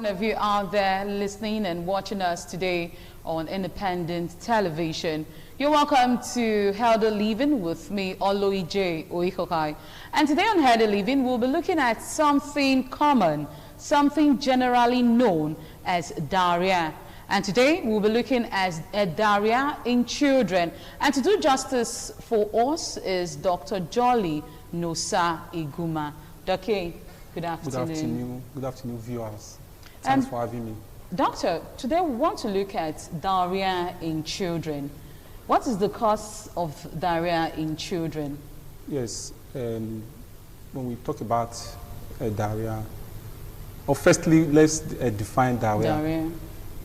One of you out there listening and watching us today on independent television. You're welcome to Healthy Living with me, Oloije Oikokai. And today on Healthy Living, we'll be looking at something common, something generally known as diarrhea. And today we'll be looking at diarrhea in children. And to do justice for us is Dr. Jolly Nosa Iguma. Dr. Good afternoon. Good afternoon, viewers. Thanks for having me. Doctor, today we want to look at diarrhea in children. What is the cause of diarrhea in children? Yes, when we talk about diarrhea, firstly, let's define diarrhea.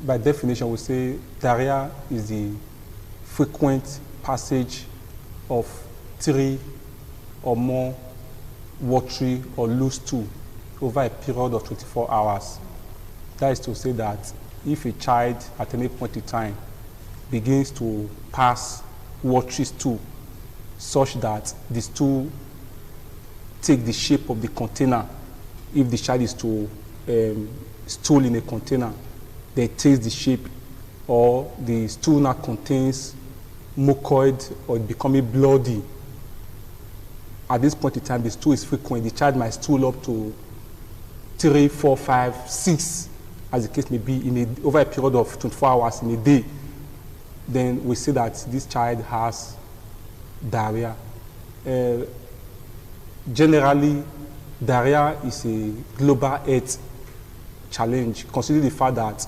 By definition, we say diarrhea is the frequent passage of 3 or more watery or loose stool over a period of 24 hours. That is to say that if a child at any point in time begins to pass watery stool such that the stool take the shape of the container, if the child is to stool in a container, they takes the shape, or the stool now contains mucoid or becoming bloody. At this point in time, the stool is frequent. The child might stool up to 3, 4, 5, 6, as the case may be, over a period of 24 hours in a day. Then we say that this child has diarrhea. Generally, diarrhea is a global health challenge, considering the fact that,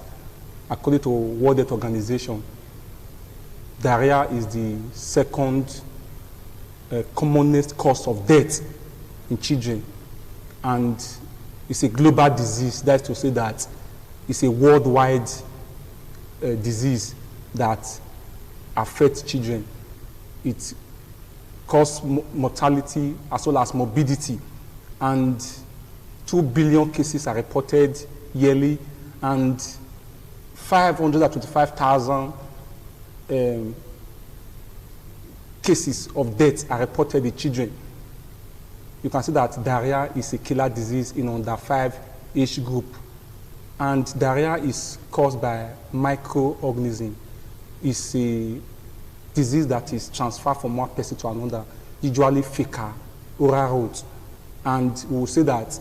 according to World Health Organization, diarrhea is the second commonest cause of death in children, and it's a global disease. That's to say that it's a worldwide disease that affects children. It causes mortality as well as morbidity, and 2 billion cases are reported yearly, and 525,000 cases of death are reported in children. You can see that diarrhea is a killer disease in under 5 age group. And diarrhea is caused by microorganisms. It's a disease that is transferred from one person to another, usually fecal, oral route. And we will say that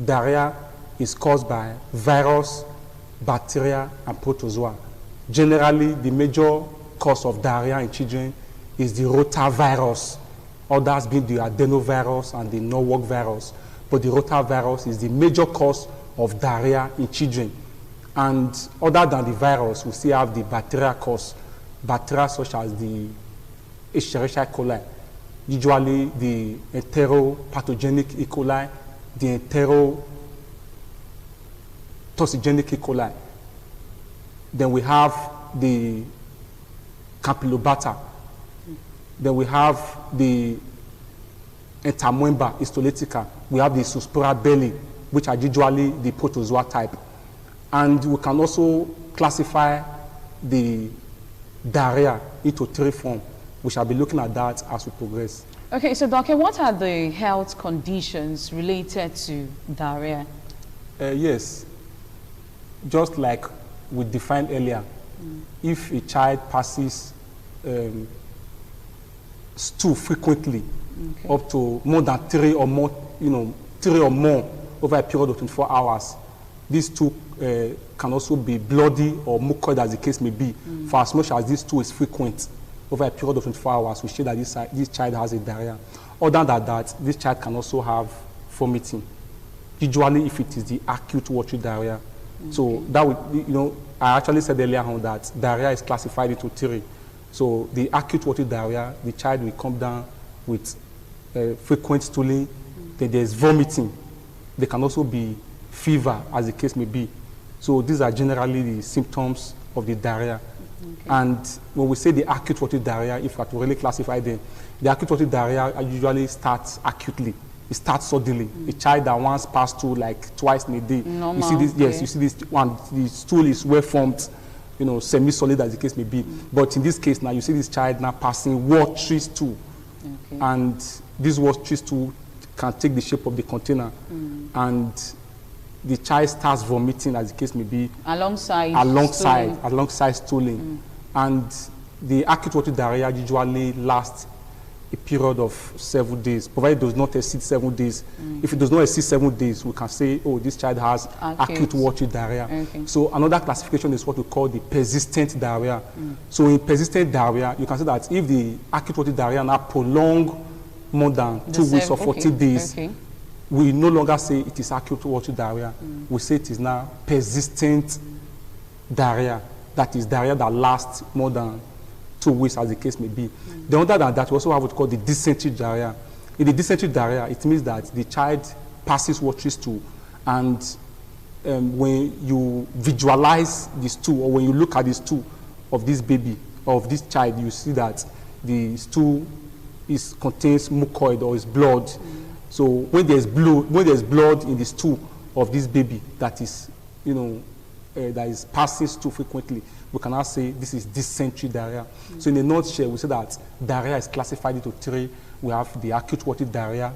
diarrhea is caused by virus, bacteria, and protozoa. Generally, the major cause of diarrhea in children is the rotavirus, others being the adenovirus and the Norwalk virus. But the rotavirus is the major cause of diarrhea in children. And other than the virus, we still have the bacteria cause, bacteria such as the Escherichia coli, usually the enteropathogenic E. coli, the enterotoxigenic E. coli. Then we have the Campylobacter. Then we have the Entamoeba histolytica. We have the Suspora belli, which are usually the protozoa type. And we can also classify the diarrhea into 3 forms. We shall be looking at that as we progress. Okay, so Doctor, what are the health conditions related to diarrhea? Yes, just like we defined earlier, if a child passes stool frequently, up to more than 3 or more, 3 or more over a period of 24 hours, these stool can also be bloody or mucoid, as the case may be. For as much as this stool is frequent over a period of 24 hours, we say that this child has a diarrhea. Other than that, this child can also have vomiting, usually if it is the acute watery diarrhea. So that would, I actually said earlier on that diarrhea is classified into 3. So the acute watery diarrhea, the child will come down with frequent stooling. Then there's vomiting. There can also be fever, as the case may be. So these are generally the symptoms of the diarrhea. And when we say the acute watery diarrhea, if we have to really classify them, the acute watery diarrhea usually starts acutely. It starts suddenly. A child that once passed through like twice in a day. Normal, you see this, yes, you see this one, the stool is well formed, semi-solid, as the case may be. But in this case now, you see this child now passing watery stool. And this watery stool can take the shape of the container. And the child starts vomiting, as the case may be, alongside stooling. And the acute watery diarrhea usually lasts a period of 7 days, provided it does not exceed 7 days. If it does not exceed 7 days, we can say, oh, this child has acute watery diarrhea. Okay. So another classification is what we call the persistent diarrhea. So in persistent diarrhea, you can say that if the acute watery diarrhea now prolong more than 2 weeks or 40 days, we no longer say it is acute watery diarrhea. We say it is now persistent diarrhea. That is diarrhea that lasts more than 2 weeks, as the case may be. Then other than that, we also have what's called the dysentery diarrhea. In the dysentery diarrhea, it means that the child passes watery stool, and when you visualize the stool, or when you look at the stool of this baby, of this child, you see that the stool contains mucoid, or is blood. So when there's blood in the stool of this baby that is, that is passing stool frequently, we can now say this is dysentery diarrhea. So in a nutshell, we say that diarrhea is classified into 3. We have the acute watery diarrhea.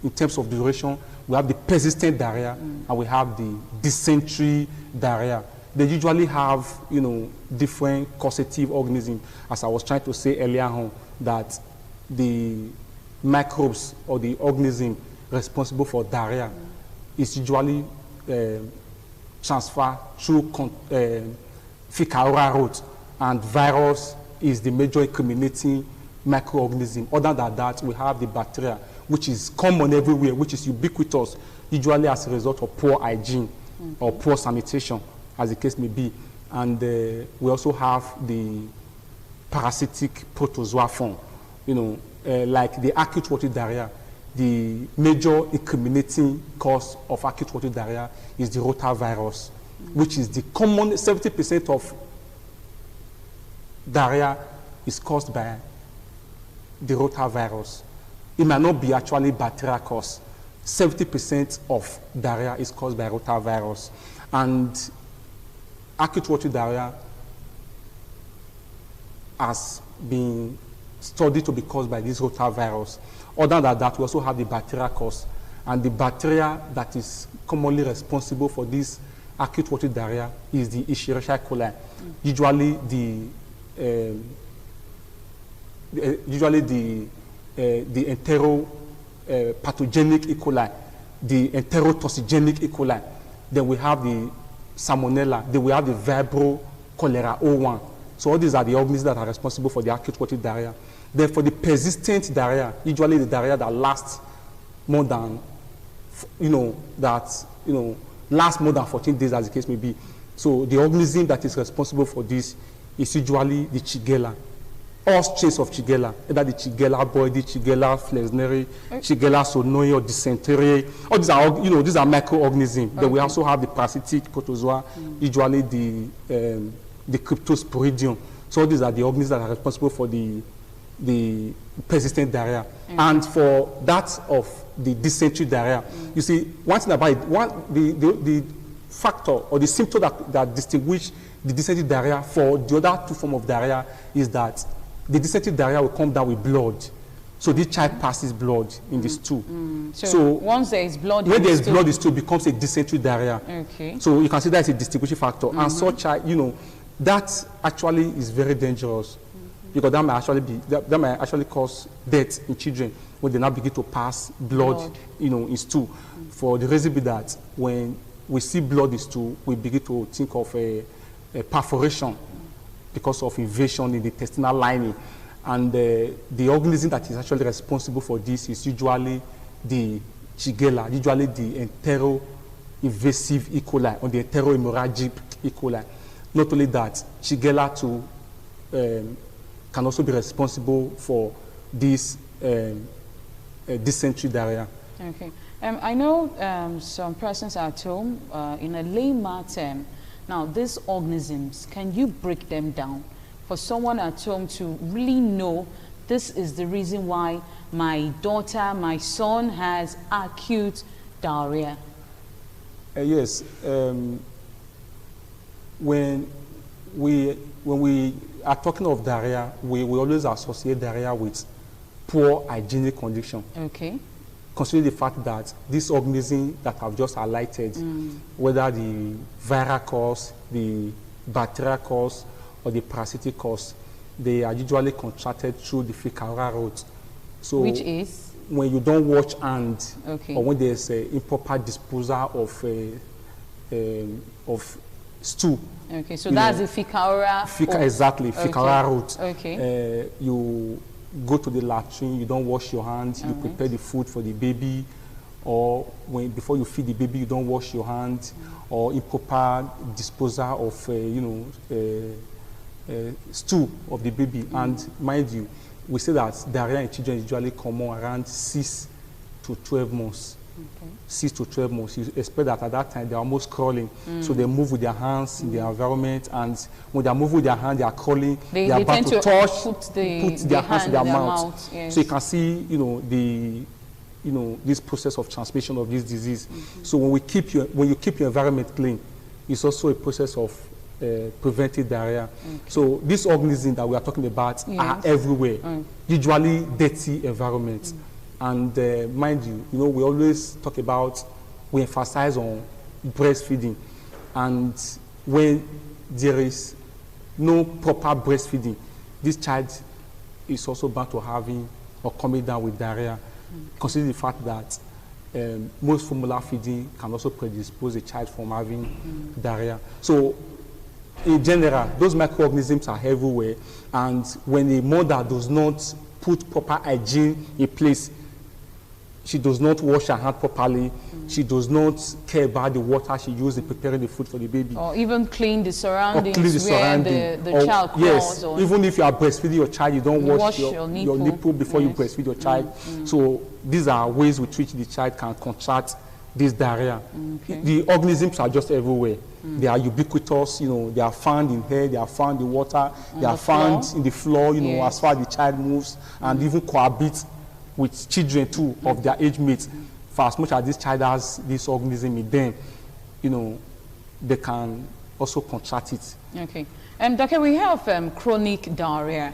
In terms of duration, we have the persistent diarrhea, and we have the dysentery diarrhea. They usually have, different causative organisms. As I was trying to say earlier on, that the microbes or the organism responsible for diarrhea is usually transferred through fecal-oral route, and virus is the major incriminating microorganism. Other than that, we have the bacteria, which is common everywhere, which is ubiquitous, usually as a result of poor hygiene or poor sanitation, as the case may be. And we also have the parasitic protozoa form. Like the acute watery diarrhea, the major incriminating cause of acute watery diarrhea is the rotavirus, which is the common 70% of diarrhea is caused by the rotavirus. It might not be actually bacterial cause. 70% of diarrhea is caused by rotavirus. And acute watery diarrhea has been studied to be caused by this rotavirus. Other than that, we also have the bacterial cause. And the bacteria that is commonly responsible for this acute watery diarrhea is the Escherichia coli. Usually the enteropathogenic E. coli, the enterotoxigenic E. coli. Then we have the Salmonella. Then we have the Vibrio cholera O1. So all these are the organisms that are responsible for the acute watery diarrhea. Then for the persistent diarrhea, usually the diarrhea that lasts more than, lasts more than 14 days, as the case may be. So the organism that is responsible for this is usually the Shigella. All strains of Shigella, either the Shigella boydii, Shigella flexneri, Shigella sonoi, or dysentery. All these are, these are microorganisms. Then we also have the parasitic protozoa, usually the Cryptosporidium. So these are the organisms that are responsible for the persistent diarrhea. And for that of the dysentery diarrhea, you see, one thing about it, the factor or the symptom that distinguish the dysentery diarrhea for the other 2 forms of diarrhea is that the dysentery diarrhea will come down with blood. So this child passes blood in the stool. So once there is blood, when there is blood, the stool becomes a dysentery diarrhea. So you can see that as a distinguishing factor. And such, that actually is very dangerous, because that might actually cause death in children when they now begin to pass blood. In stool. For the reason be that when we see blood in stool, we begin to think of a perforation because of invasion in the intestinal lining. And the organism that is actually responsible for this is usually the Shigella, usually the entero-invasive E. coli or the entero-hemorrhagic E. coli. Not only that, Shigella too can also be responsible for this dysentery diarrhea. I know some persons at home, in a layman term, now these organisms, can you break them down for someone at home to really know this is the reason why my daughter, my son has acute diarrhea? Yes. When we are talking of diarrhea, we always associate diarrhea with poor hygienic condition. considering the fact that these organisms that I've just highlighted, whether the viral cause, the bacterial cause, or the parasitic cause, they are usually contracted through the fecal route. So which is? When you don't wash hands, Okay. or when there's improper disposal of stool. Okay, so that's the fecal exactly, fecal okay. route. Okay. You go to the latrine, you don't wash your hands, you prepare the food for the baby, or before you feed the baby, you don't wash your hands, or improper disposal of stool of the baby. And mind you, we say that diarrhea in children is usually common around 6 to 12 months. Okay. 6 to 12 months. You expect that at that time they're almost crawling. So they move with their hands in the environment, and when they move with their hand, they are crawling. They are about to touch, put their hands in their mouth. Yes. So you can see, this process of transmission of this disease. So when you keep your environment clean, it's also a process of preventing diarrhea. Okay. So these organisms that we are talking about are everywhere, usually dirty environments. And mind you, we always talk about, we emphasize on breastfeeding. And when there is no proper breastfeeding, this child is also bound to having or coming down with diarrhea. Consider the fact that most formula feeding can also predispose a child from having diarrhea. So in general, those microorganisms are everywhere, and when a mother does not put proper hygiene in place, she does not wash her hand properly, she does not care about the water she uses in preparing the food for the baby. Or even clean the surroundings where the child crawls. Yes, even if you are breastfeeding your child, you don't wash your nipple before you breastfeed your child. So these are ways with which the child can contract this diarrhea. Okay. The organisms are just everywhere. They are ubiquitous, they are found in air, they are found in water, they are found in the floor, as far as the child moves, and even cohabit with children too of their age mates. For as much as this child has this organism in them, they can also contract it. Okay. Doctor, we have chronic diarrhea.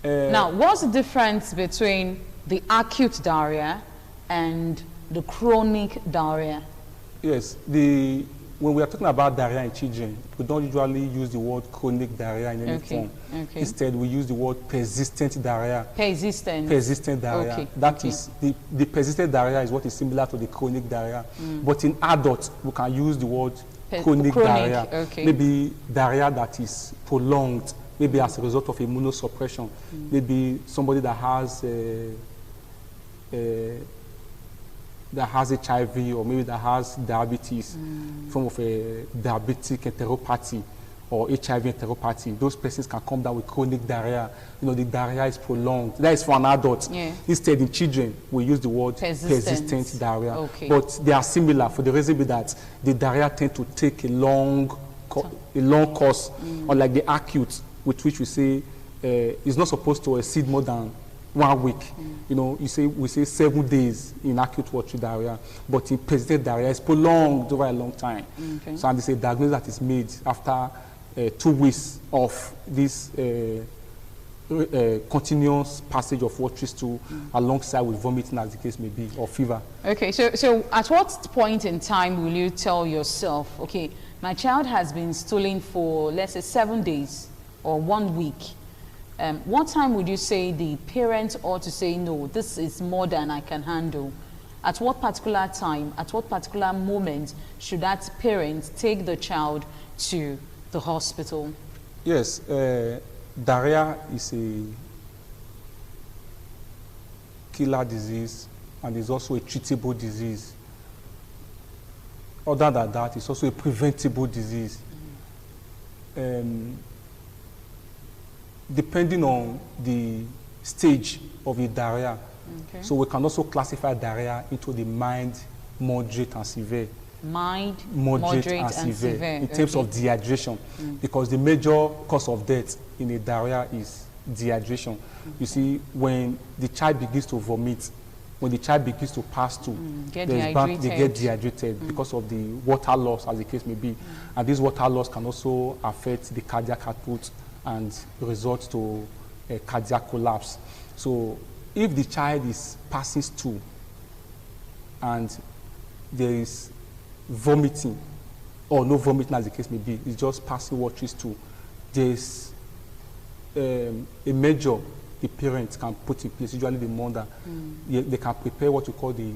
Now, what's the difference between the acute diarrhea and the chronic diarrhea? Yes, when we are talking about diarrhea in children, we don't usually use the word chronic diarrhea in any form. Okay. Instead, we use the word persistent diarrhea. Persistent diarrhea. Okay. That is, the persistent diarrhea is what is similar to the chronic diarrhea. But in adults, we can use the word chronic diarrhea. Okay. Maybe diarrhea that is prolonged, maybe as a result of immunosuppression. Maybe somebody that has HIV, or maybe that has diabetes, form of a diabetic enteropathy or HIV enteropathy. Those persons can come down with chronic diarrhea. The diarrhea is prolonged. That is for an adult. Yeah. Instead, in children, we use the word persistent diarrhea. Okay. But they are similar for the reason that the diarrhea tend to take a long course, unlike the acute, with which we say is not supposed to exceed more than 1 week. We say 7 days in acute watery diarrhea, but in persistent diarrhea, it's prolonged over a long time. Okay. So, and it's a diagnosis that is made after 2 weeks of this continuous passage of watery stool alongside with vomiting, as the case may be, or fever. Okay, so at what point in time will you tell yourself, okay, my child has been stooling for, let's say, 7 days or 1 week? What time would you say the parent ought to say, no, this is more than I can handle? At what particular time, at what particular moment should that parent take the child to the hospital? Yes, diarrhea is a killer disease, and is also a treatable disease. Other than that, it's also a preventable disease. Depending on the stage of the diarrhea. Okay. So we can also classify diarrhea into the mild, moderate, and severe. Mild, moderate and severe. In terms of dehydration, because the major cause of death in a diarrhea is dehydration. You see, when the child begins to vomit, when the child begins to pass through, they get dehydrated because of the water loss, as the case may be. And this water loss can also affect the cardiac output and result to a cardiac collapse. So if the child is passing through and there is vomiting, or no vomiting as the case may be, it's just passing watery stool, there's a measure the parents can put in place, usually the mother. They can prepare what we call the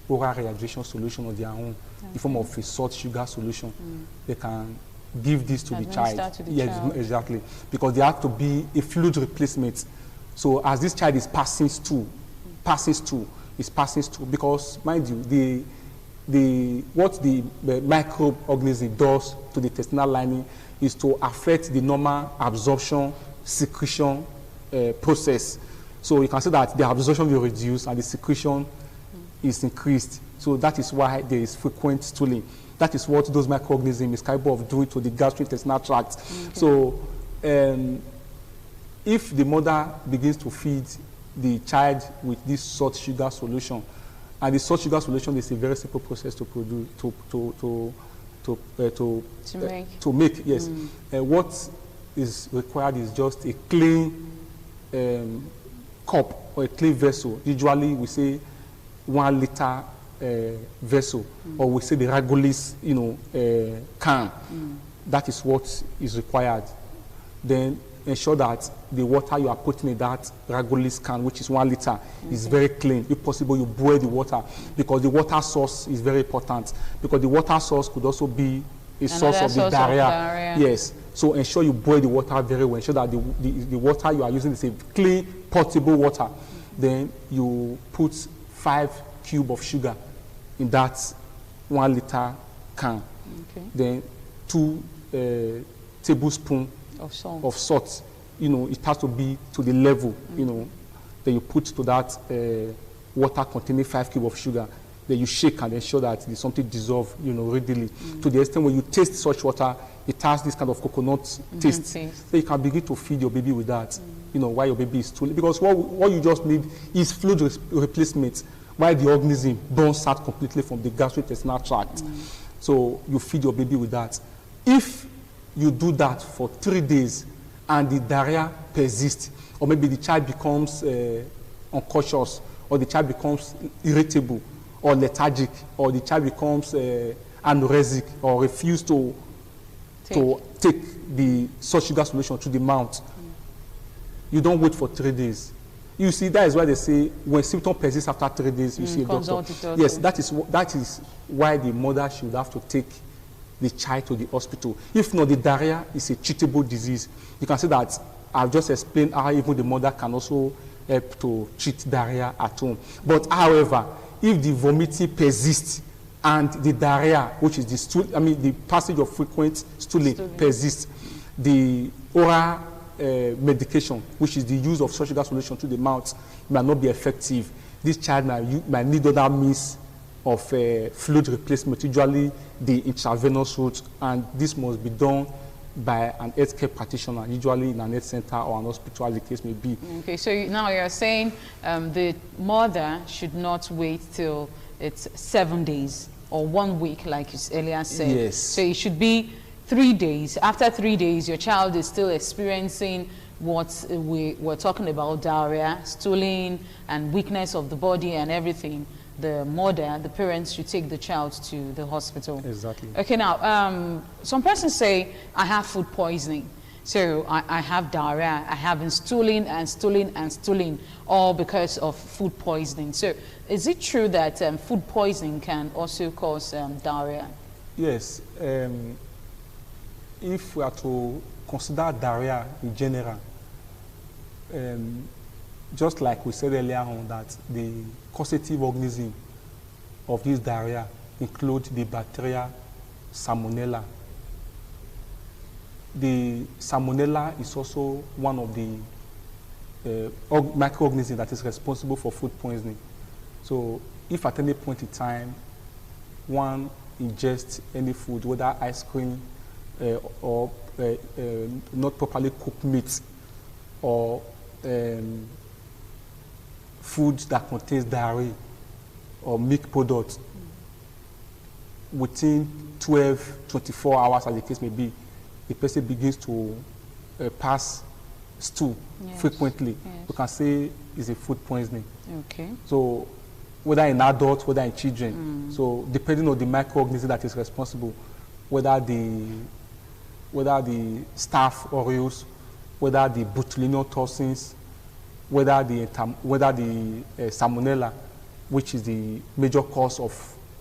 oral rehydration solution on their own, in form of a salt sugar solution. They can give this to the child. Yes, exactly. Because there has to be a fluid replacement. So as this child is passing stool, because mind you, what the microorganism does to the intestinal lining is to affect the normal absorption, secretion process. So you can say that the absorption will reduce and the secretion is increased. So that is why there is frequent stooling. That is what those microorganisms is capable of doing to the gastrointestinal tract. So if the mother begins to feed the child with this salt sugar solution, and the salt sugar solution is a very simple process to produce, to make. Yes. What is required is just a clean cup or a clean vessel. Usually we say 1 liter vessel, or we say the Ragolis, can. That is what is required. Then ensure that the water you are putting in that Ragolis can, which is 1 liter, is very clean. If possible, you boil the water, because the water source is very important. Because the water source could also be a source of the diarrhea. Yes. So ensure you boil the water very well. Ensure that the water you are using is a clean, potable water. Then you put 5 cubes of sugar in that 1 liter can. Then 2 tablespoons of salt. It has to be to the level, that you put to that water containing 5 cubes of sugar. Then you shake and ensure that there's something dissolved, readily. To the extent when you taste such water, it has this kind of coconut taste. So you can begin to feed your baby with that, while your baby is stooling. Because what you just need is fluid replacement, while the organism burns out completely from the gastrointestinal tract. So you feed your baby with that. If you do that for 3 days and the diarrhea persists, or maybe the child becomes unconscious, or the child becomes irritable or lethargic, or the child becomes anorexic, or refuse to take the salt sugar solution to the mouth, you don't wait for 3 days. You see, that is why they say when symptoms persist after 3 days, you see a doctor. Yes, that is why the mother should have to take the child to the hospital. If not, the diarrhea is a treatable disease. You can say that I've just explained how even the mother can also help to treat diarrhea at home. But however, if the vomiting persists and the diarrhea, which is the passage of frequent stooling persists, the oral medication, which is the use of salt sugar solution to the mouth, might not be effective. This child might need other means of fluid replacement, usually the intravenous route, and this must be done by an healthcare practitioner, usually in an health center or an hospital, as the case may be. Okay, so now you're saying the mother should not wait till it's 7 days or 1 week, like you earlier said. Yes. So it should be 3 days. After 3 days, your child is still experiencing what we were talking about, diarrhea, stooling, and weakness of the body and everything. The mother, the parents should take the child to the hospital. Exactly. Okay, now, some persons say, I have food poisoning. So I have diarrhea, I have been stooling and stooling and stooling, all because of food poisoning. So is it true that food poisoning can also cause diarrhea? Yes. If we are to consider diarrhea in general, just like we said earlier on, that the causative organism of this diarrhea include the bacteria Salmonella. The Salmonella is also one of the microorganisms that is responsible for food poisoning. So if at any point in time one ingests any food, whether ice cream or not properly cooked meat, or food that contains dairy or milk products, within 12-24 hours, as the case may be, the person begins to pass stool frequently. We can say it's a food poisoning. Okay. So whether in adults, whether in children. So depending on the microorganism that is responsible, whether the staph aureus, whether the botulinum toxins, whether the salmonella, which is the major cause of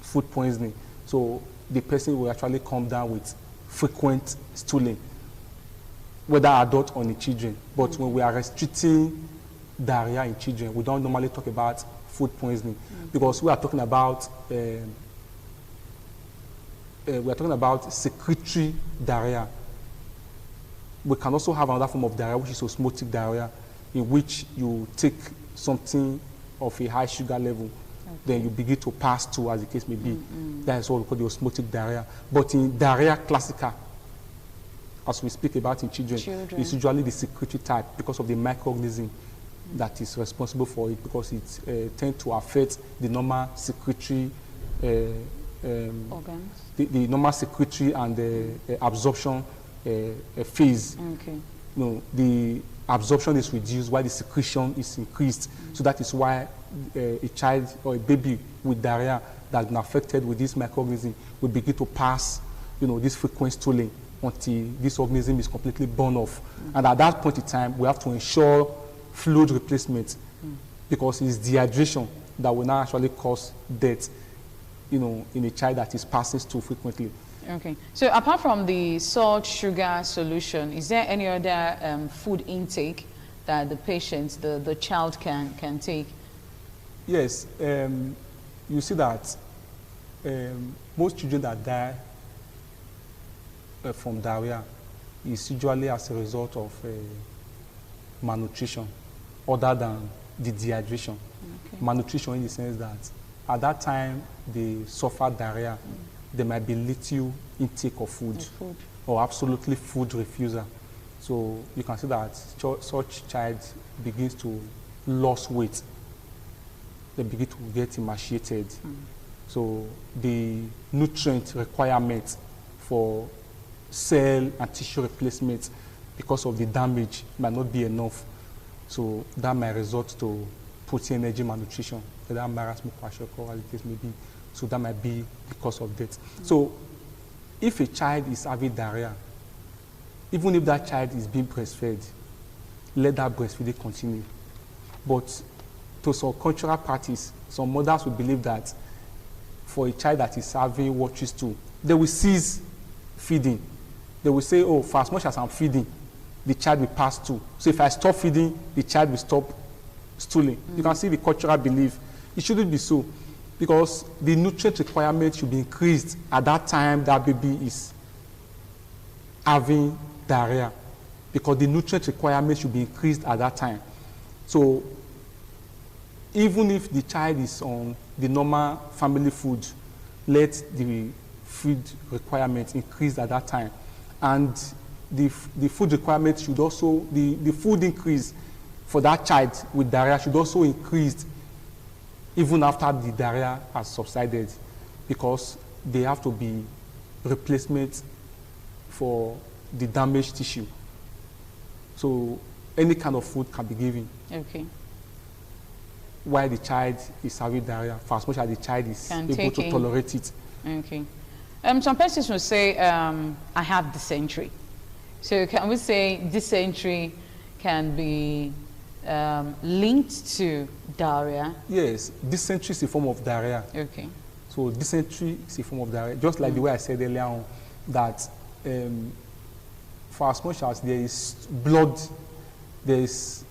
food poisoning. So the person will actually come down with frequent stooling, whether adult or in children. But when we are restricting diarrhea in children, we don't normally talk about food poisoning because we are talking about secretory diarrhea. We can also have another form of diarrhea, which is osmotic diarrhea, in which you take something of a high sugar level, then you begin to pass to, as the case may be. That is what we call the osmotic diarrhea. But in diarrhea classica, as we speak about in children, it's usually the secretory type because of the microorganism that is responsible for it, because it tends to affect the normal secretory organs, the normal secretory and absorption phase. No, the absorption is reduced while the secretion is increased. So that is why a child or a baby with diarrhea that has been affected with this microorganism will begin to pass, this frequent stooling until this organism is completely born off. And at that point in time, we have to ensure fluid replacement because it's dehydration that will now actually cause death, in a child that is passing stool frequently. Okay. So apart from the salt sugar solution, is there any other food intake that the patient, the child can take? Yes. You see that most children that die from diarrhea is usually as a result of malnutrition other than the dehydration. Malnutrition in the sense that at that time they suffer diarrhea, there might be little intake of food or absolutely food refusal. So you can see that such child begins to lose weight. They begin to get emaciated. So the nutrient requirement for cell and tissue replacement because of the damage might not be enough. So that might result to protein energy malnutrition, whether marasmus kwashiorkor, as the case may be. So that might be the cause of death. So if a child is having diarrhea, even if that child is being breastfed, let that breastfeeding continue. But to some cultural practice, some mothers will believe that for a child that is having watery stool, they will cease feeding. They will say, oh, for as much as I'm feeding, the child will pass too. So if I stop feeding, the child will stop stooling. You can see the cultural belief. It shouldn't be so, because the nutrient requirement should be increased at that time that baby is having diarrhea, because the nutrient requirement should be increased at that time. So even if the child is on the normal family food, let the food requirement increase at that time. And the food requirement should also, the food increase for that child with diarrhea should also increase even after the diarrhea has subsided, because they have to be replacement for the damaged tissue. So any kind of food can be given. Okay. While the child is having diarrhea, for as much as the child is able to tolerate it. Okay. Some persons will say, I have dysentery. So can we say dysentery can be linked to diarrhea? Yes, dysentery is a form of diarrhea. Okay. So dysentery is a form of diarrhea, just like the way I said earlier on, that for as much as there is blood, there is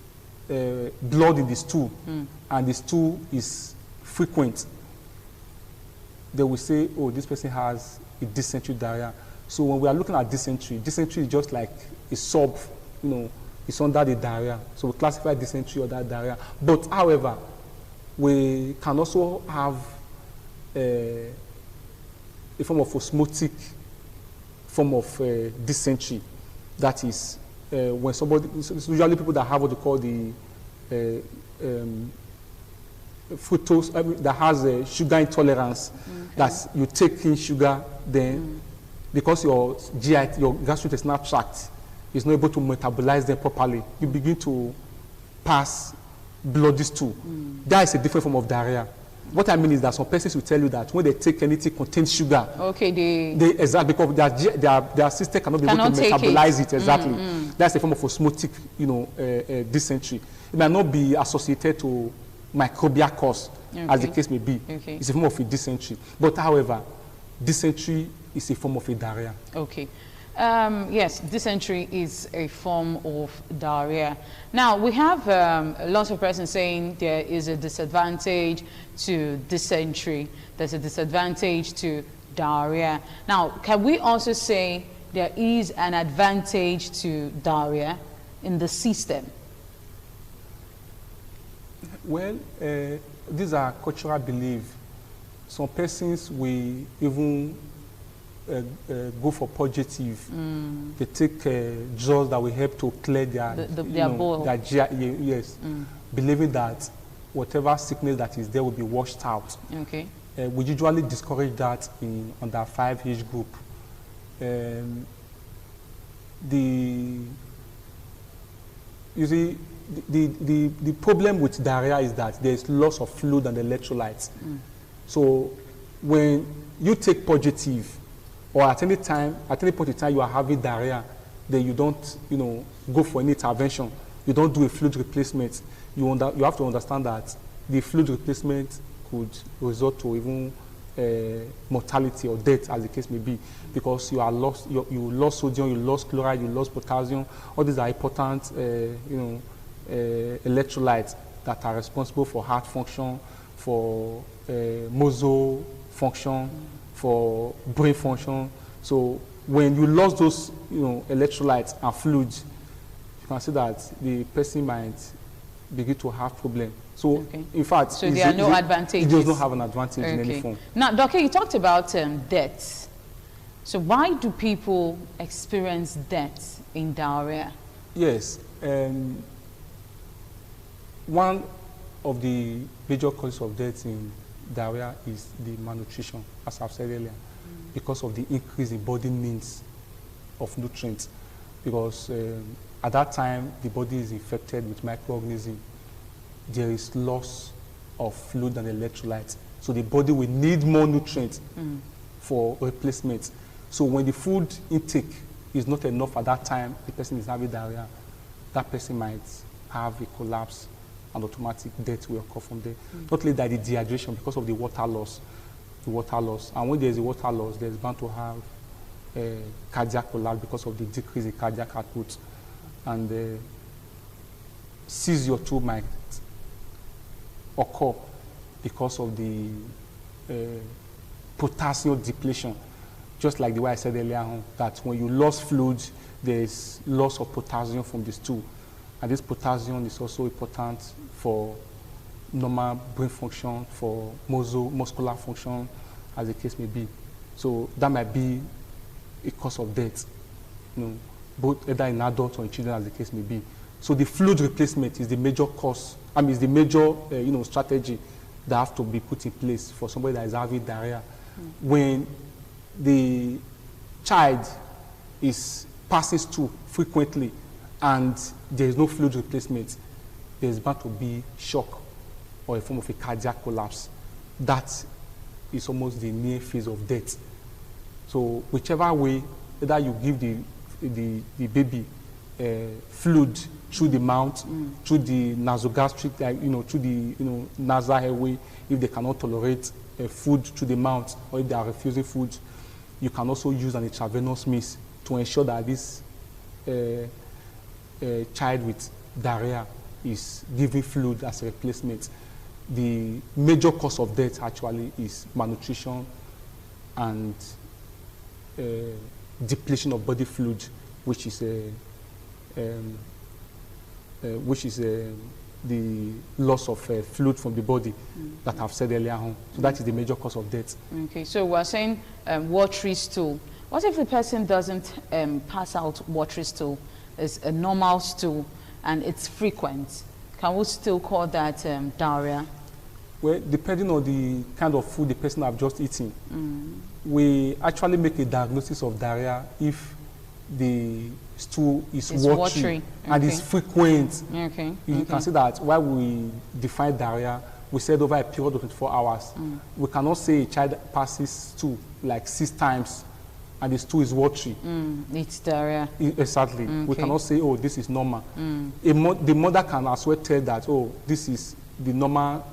blood in the stool, and the stool is frequent, they will say, oh, this person has a dysentery diarrhea. So when we are looking at dysentery, dysentery is just like a sub, it's under the diarrhea. So we classify dysentery under diarrhea. But however, we can also have a form of osmotic form of dysentery. That is when somebody, it's usually people that have what they call the fructose, that has a sugar intolerance, that you take in sugar, then because your GI, your gastrointestinal tract is not able to metabolize them properly, you begin to pass bloody stool. That is a different form of diarrhea. What I mean is that some persons will tell you that when they take anything contains sugar, okay, they exactly because their system cannot be able to metabolize it exactly. That's a form of osmotic, dysentery. It might not be associated to microbial cause, as the case may be. Okay. It's a form of a dysentery. But however, dysentery is a form of a diarrhea. Okay. Yes, dysentery is a form of diarrhea. Now, we have lots of persons saying there is a disadvantage to dysentery. There's a disadvantage to diarrhea. Now, can we also say there is an advantage to diarrhea in the system? Well, these are cultural beliefs. Some persons will even go for purgative. They take drugs that will help to clear their bowel. Yes, believing that whatever sickness that is there will be washed out. Okay. We usually discourage that in under 5 age group. You see, the problem with diarrhea is that there is loss of fluid and electrolytes. So when you take purgative, or at any point in time you are having diarrhea, then you don't, go for any intervention. You don't do a fluid replacement. You have to understand that the fluid replacement could result to even mortality or death, as the case may be, because you lost sodium, you lost chloride, you lost potassium. All these are important, electrolytes that are responsible for heart function, for muscle function, for brain function. So when you lost those, electrolytes and fluids, you can see that the person might begin to have problem. So in fact, so there are no advantages. It does not have an advantage in any form. Now, Doctor, you talked about death. So why do people experience death in diarrhea? Yes, one of the major causes of death in diarrhea is the malnutrition, as I've said earlier, because of the increase in body needs of nutrients. Because at that time, the body is infected with microorganisms. There is loss of fluid and electrolytes. So the body will need more nutrients for replacement. So when the food intake is not enough at that time, the person is having diarrhea, that person might have a collapse and automatic death will occur from there. Not only that, the dehydration because of the water loss. And when there's a water loss, there's bound to have cardiac collapse because of the decrease in cardiac output. And seizure too might occur because of the potassium depletion. Just like the way I said earlier on, that when you lost fluid, there's loss of potassium from the stool. And this potassium is also important for normal brain function, for muscular function, as the case may be. So that might be a cause of death, both either in adults or in children, as the case may be. So the fluid replacement is the major cause, is the major strategy that has to be put in place for somebody that is having diarrhea. When the child is passing stool frequently and there is no fluid replacement, there is bound to be shock or a form of a cardiac collapse. That is almost the near phase of death. So whichever way, either you give the baby fluid through the mouth, through the nasogastric, through the nasal airway, if they cannot tolerate food through the mouth, or if they are refusing food, you can also use an intravenous means to ensure that this child with diarrhea is given fluid as a replacement. The major cause of death actually is malnutrition and depletion of body fluid, which is the loss of fluid from the body that I've said earlier on. So that is the major cause of death. Okay, so we're saying watery stool. What if the person doesn't pass out watery stool? It's a normal stool and it's frequent. Can we still call that diarrhea? Well, depending on the kind of food the person have just eaten, we actually make a diagnosis of diarrhea if the stool is watery and is frequent. You can see that while we define diarrhea, we said over a period of 24 hours. We cannot say a child passes stool like 6 times and the stool is watery. It's diarrhea. Exactly. Okay. We cannot say, oh, this is normal. The mother can as well tell that, oh, this is the normal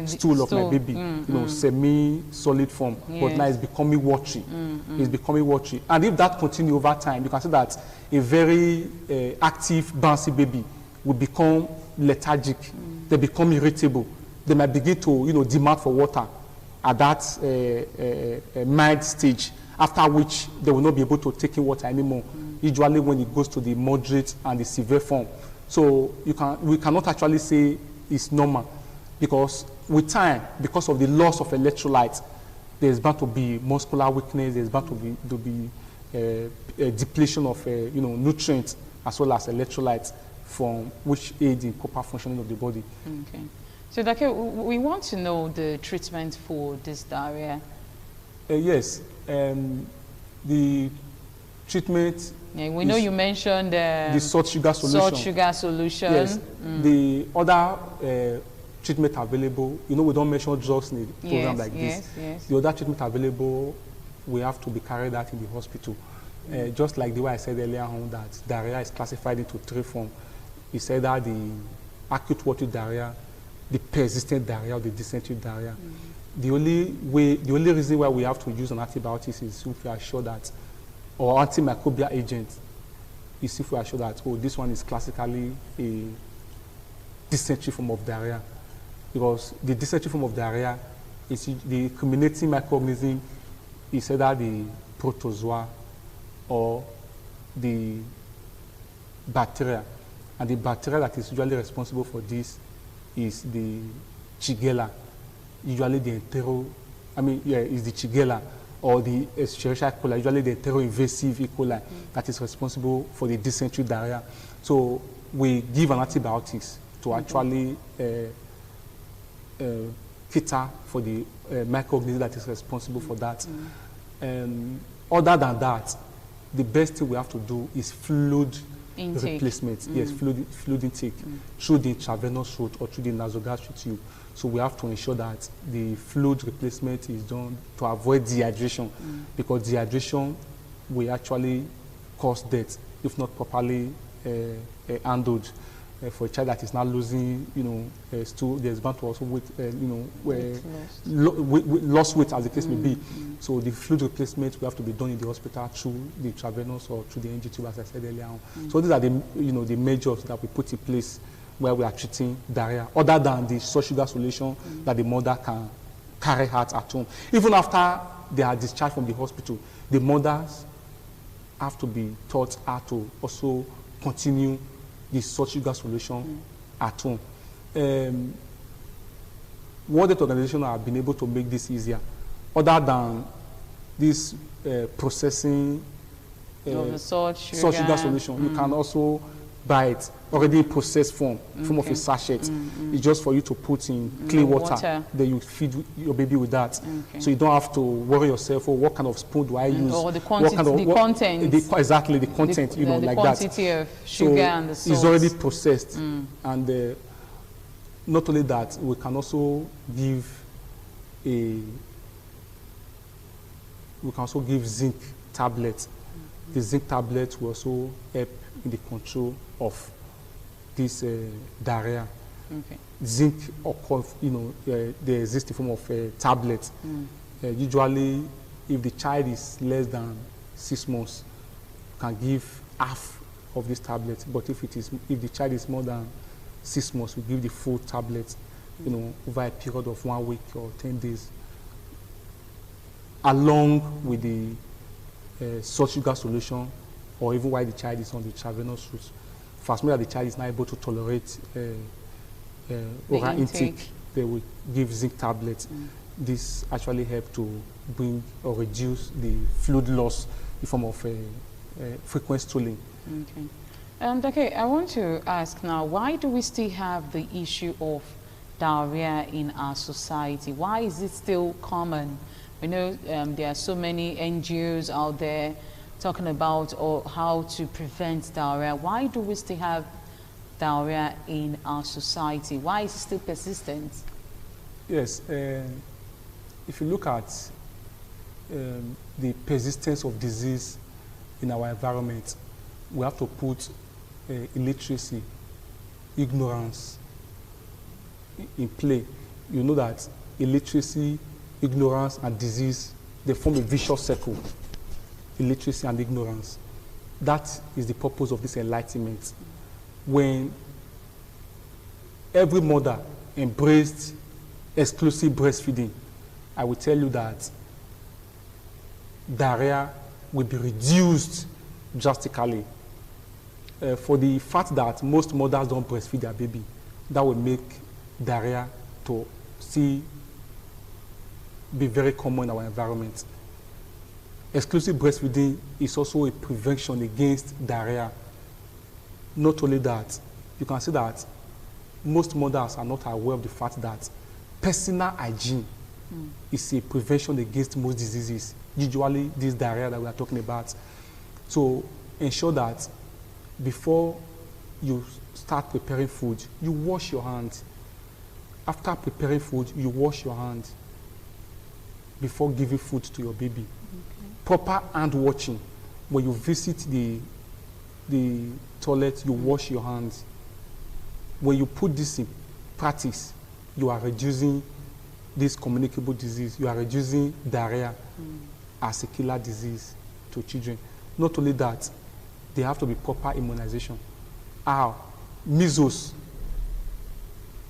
stool of my baby, you know, semi-solid form, but now it's becoming watery. It's becoming watery. And if that continues over time, you can see that a very active, bouncy baby will become lethargic. They become irritable. They might begin to, you know, demand for water at that mild stage, after which they will not be able to take in water anymore, usually when it goes to the moderate and the severe form. So we cannot actually say it's normal, because with time, because of the loss of electrolytes, there's bound to be muscular weakness, there's bound to be a depletion of you know, nutrients as well as electrolytes, from which aid in proper functioning of the body. Okay. So, Dr. we want to know the treatment for this diarrhea. Yes. The treatment. Yeah, we know you mentioned the salt sugar solution. Salt sugar solution. Yes. The other treatment available, you know, we don't mention drugs in a program like this. Yes. The other treatment available, we have to be carried out in the hospital. Just like the way I said earlier on, that diarrhea is classified into 3 forms. He said that the acute watery diarrhea, the persistent diarrhea, or the dysentery diarrhea. The only reason why we have to use an antibiotics is if we are sure that, or antimicrobial agent, is if we are sure that, oh, this one is classically a dysentery form of diarrhea. Because the dysentery form of diarrhea is the culminating microorganism is either the protozoa or the bacteria. And the bacteria that is usually responsible for this is the Shigella. Usually the is the Shigella or the Escherichia coli, usually the enteroinvasive E. coli that is responsible for the dysentery diarrhea. So we give an antibiotics to actually cater for the microorganism that is responsible for that. Other than that, the best thing we have to do is fluid replacement. Yes, fluid intake through the intravenous route or through the nasogastric tube. So we have to ensure that the fluid replacement is done to avoid dehydration, because dehydration will actually cause death if not properly handled. For a child that is not losing, you know, stool, there's bound to also lost weight, as the case may be. So the fluid replacement will have to be done in the hospital through the intravenous or through the NG tube, as I said earlier on. So these are the, you know, the measures that we put in place where we are treating diarrhea, other than the salt sugar solution that the mother can carry out at home. Even after they are discharged from the hospital, the mothers have to be taught how to also continue the salt sugar solution at home. World Health Organization have been able to make this easier, other than this processing of the salt sugar solution. You can also buy it already in processed form of a sachet. It's just for you to put in clean water. Then you feed your baby with that. So you don't have to worry yourself, oh, what kind of spoon do I use? Or the quantity, the content. Exactly, the content, you know, like that. The quantity of sugar and the salt. It's already processed. And not only that, we can also give zinc tablets. The zinc tablets will also help in the control of this diarrhea. Zinc, you know, they exist in form of tablets. Usually, if the child is less than 6 months, you can give half of this tablet. But if the child is more than 6 months, we give the full tablet, you know, over a period of 1 week or 10 days, along with the salt sugar solution, or even while the child is on the intravenous route. For as much as the child is not able to tolerate oral intake, they will give zinc tablets. This actually helps to bring or reduce the fluid loss in form of frequent stooling. Okay, I want to ask now, why do we still have the issue of diarrhea in our society? Why is it still common? We know there are so many NGOs out there talking about how to prevent diarrhea. Why do we still have diarrhea in our society? Why is it still persistent? Yes, if you look at the persistence of disease in our environment, we have to put illiteracy, ignorance in play. You know that illiteracy, ignorance, and disease, they form a vicious circle. Illiteracy and ignorance. That is the purpose of this enlightenment. When every mother embraced exclusive breastfeeding, I will tell you that diarrhea will be reduced drastically. For the fact that most mothers don't breastfeed their baby, that will make diarrhea to be very common in our environment. Exclusive breastfeeding is also a prevention against diarrhea. Not only that, you can see that most mothers are not aware of the fact that personal hygiene is a prevention against most diseases, usually this diarrhea that we are talking about. So ensure that before you start preparing food, you wash your hands. After preparing food, you wash your hands before giving food to your baby. Okay. Proper hand washing. When you visit the toilet, you wash your hands. When you put this in practice, you are reducing this communicable disease. You are reducing diarrhea as a killer disease to children. Not only that, there have to be proper immunization. Measles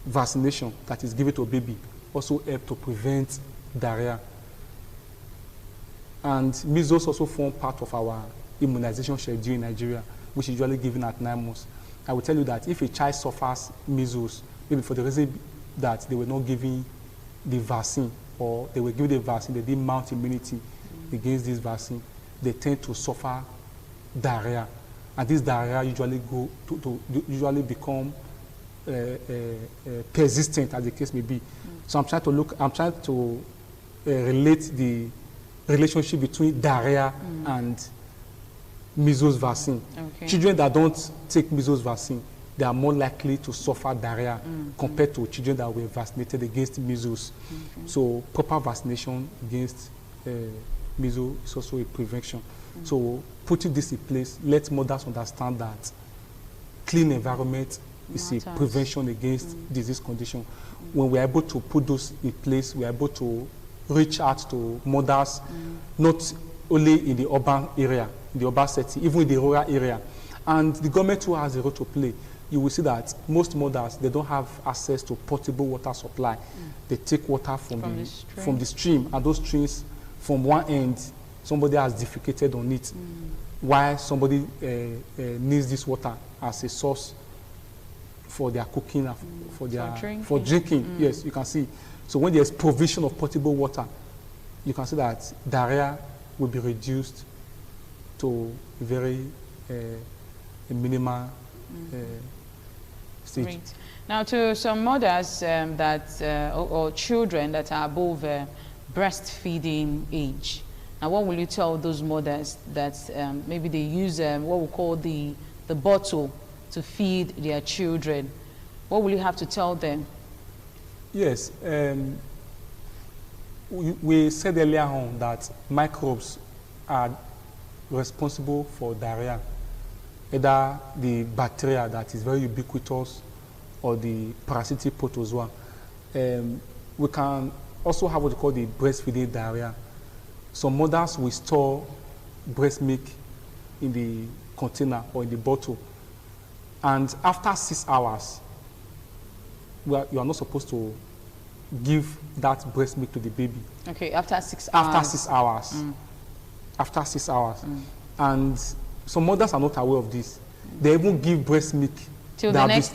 vaccination that is given to a baby also help to prevent diarrhea. And measles also form part of our immunization schedule in Nigeria, which is usually given at 9 months. I will tell you that if a child suffers measles, maybe for the reason that they were not giving the vaccine, or they were given the vaccine, they didn't mount immunity against this vaccine, they tend to suffer diarrhea. And this diarrhea usually become persistent, as the case may be. So I'm trying to relate the relationship between diarrhea and measles vaccine. Okay. Children that don't take measles vaccine, they are more likely to suffer diarrhea compared to children that were vaccinated against measles. So proper vaccination against measles is also a prevention. So putting this in place, let mothers understand that clean environment is a prevention against disease condition. When we are able to put those in place, we are able to reach out to mothers, not only in the urban area, in the urban setting, even in the rural area. And the government too has a role to play. You will see that most mothers, they don't have access to potable water supply. They take water from the stream, and those streams, from one end, somebody has defecated on it, while somebody needs this water as a source for their cooking, for drinking. Yes, you can see. So when there's provision of potable water, you can see that diarrhea will be reduced to very minimal stage. Great. Now, to some mothers or children that are above breastfeeding age, now what will you tell those mothers that maybe they use what we call the bottle to feed their children? What will you have to tell them? Yes, we said earlier on that microbes are responsible for diarrhea, either the bacteria that is very ubiquitous or the parasitic protozoa. We can also have what we call the breastfeeding diarrhea. Some mothers will store breast milk in the container or in the bottle, and after 6 hours, you are not supposed to give that breast milk to the baby. Okay, after 6 hours. After 6 hours. After 6 hours. And some mothers are not aware of this. They even give breast milk till the next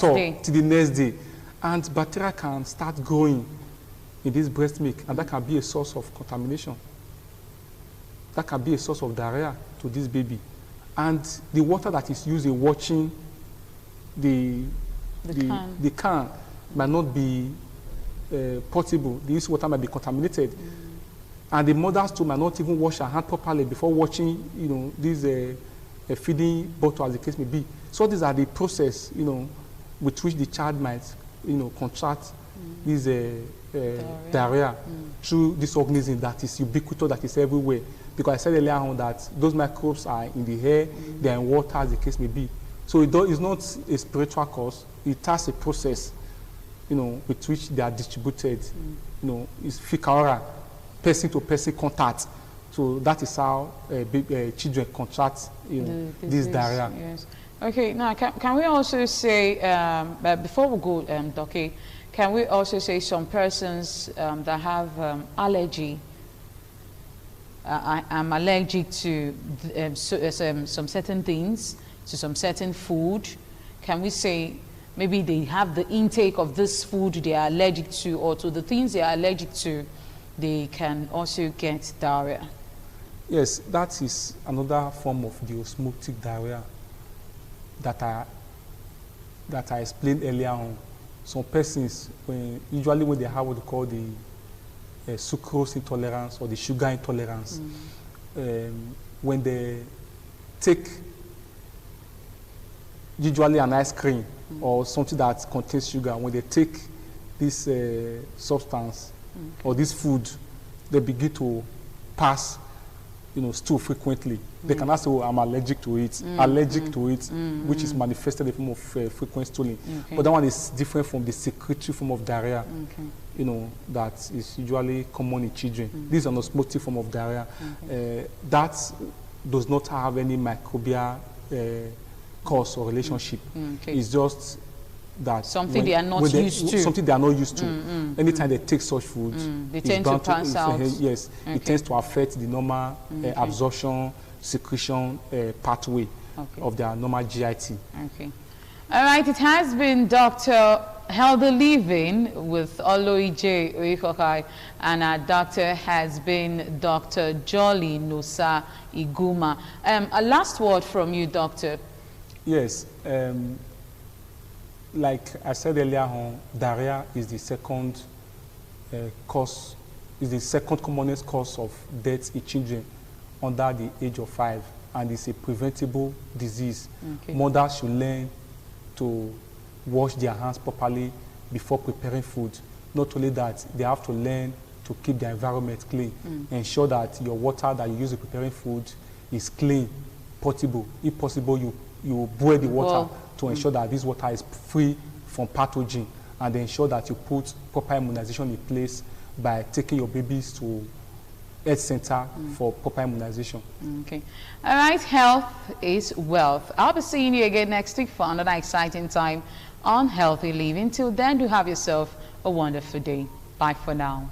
day. And bacteria can start growing in this breast milk, and that can be a source of contamination. That can be a source of diarrhea to this baby. And the water that is used in washing the can might not be potable. This water might be contaminated. And the mothers too might not even wash their hand properly before watching, this feeding bottle, as the case may be. So these are the process, with which the child might, contract this diarrhea through this organism that is ubiquitous, that is everywhere. Because I said earlier on that those microbes are in the air, they are in water, as the case may be. So it's not a spiritual cause. It has a process, with which they are distributed. It's fecal, person-to-person contact. So that is how children contract this diarrhea. Yes. Okay, now can we also say, before we go, Doki, can we also say some persons that have allergy, I'm allergic to some certain things, to some certain food, can we say maybe they have the intake of this food they are allergic to, or to the things they are allergic to, they can also get diarrhea? Yes, that is another form of the osmotic diarrhea that I explained earlier on. Some persons, usually when they have what they call the sucrose intolerance or the sugar intolerance, when they take usually an ice cream or something that contains sugar, when they take this substance or this food, they begin to pass stool frequently. They can also say, I'm allergic to it, which is manifested in the form of frequent stooling. But that one is different from the secretory form of diarrhea, that is usually common in children. This is an osmotic form of diarrhea. That does not have any microbial cause or relationship. It's just that something they are not used to. Something they are not used to. Anytime they take such food, they tend to pass out. Yes, it tends to affect the normal absorption, secretion pathway of their normal GIT. Okay. All right, it has been Dr. Healthy Living with Oloije Oyekokai, and our doctor has been Dr. Jolly Nosa Iguma. A last word from you, doctor. Yes. Like I said earlier on, diarrhea is the second commonest cause of death in children under the age of 5, and it's a preventable disease. Mothers should learn to wash their hands properly before preparing food. Not only that, they have to learn to keep their environment clean. Ensure that your water that you use in preparing food is clean, potable. If possible, you boil the water to ensure that this water is free from pathogen, and ensure that you put proper immunization in place by taking your babies to health center for proper immunization. Okay. All right, health is wealth. I'll be seeing you again next week for another exciting time on Healthy Living. Till then, do have yourself a wonderful day. Bye for now.